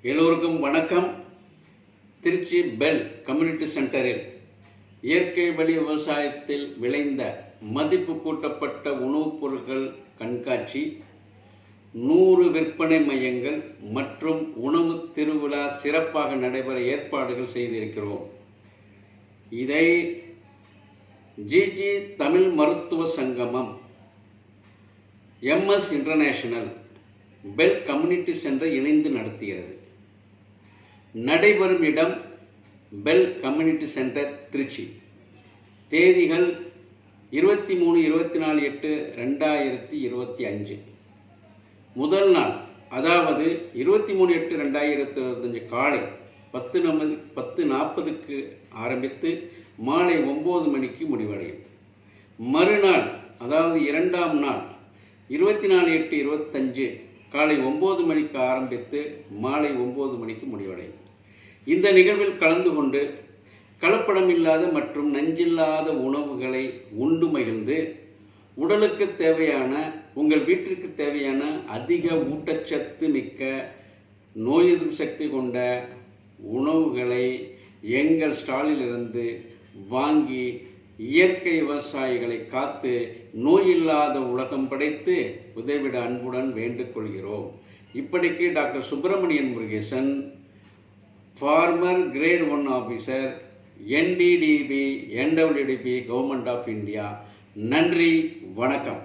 எல்லோருக்கும் வணக்கம். Trichy bell community சென்டரில் இயற்கை வழி விவசாயத்தில் விளைந்த மதிப்பு கூட்டப்பட்ட உணவுப் பொருட்கள் கண்காட்சி, 100 விற்பனை மையங்கள் மற்றும் உணவு திருவிழா சிறப்பாக நடைபெற ஏற்பாடுகள் செய்திருக்கிறோம். இதை ஜிஜி தமிழ் மருத்துவ சங்கமம், MS international, bell community centre இணைந்து நடத்துகிறது. நடைபெறும் இடம் பெல் கம்யூனிட்டி சென்டர், திருச்சி. தேதிகள் 23-24-8-2025. முதல் நாள், அதாவது 23/8/2025 காலை 10:40க்கு ஆரம்பித்து மாலை 9 மணிக்கு முடிவடையும். மறுநாள், அதாவது இரண்டாம் நாள் 24/8/25 காலை 9 மணிக்கு ஆரம்பித்து மாலை 9 மணிக்கு முடிவடையும். இந்த நிகழ்வில் கலந்து கொண்டு கலப்படமில்லாத மற்றும் நஞ்சில்லாத உணவுகளை உண்டு மகிழ்ந்து உடலுக்கு தேவையான, உங்கள் வீட்டிற்கு தேவையான அதிக ஊட்டச்சத்து மிக்க, நோய் எதிர்ப்பு சக்தி கொண்ட உணவுகளை எங்கள் ஸ்டாலிலிருந்து வாங்கி இயற்கை விவசாயிகளை காத்து நோயில்லாத உலகம் படைத்து உதவிட அன்புடன் வேண்டுகொள்கிறோம். இப்படிக்கு doctor Subramanian Murugesan, former grade 1 officer, NDDB NWDB government of India. நன்றி, வணக்கம்.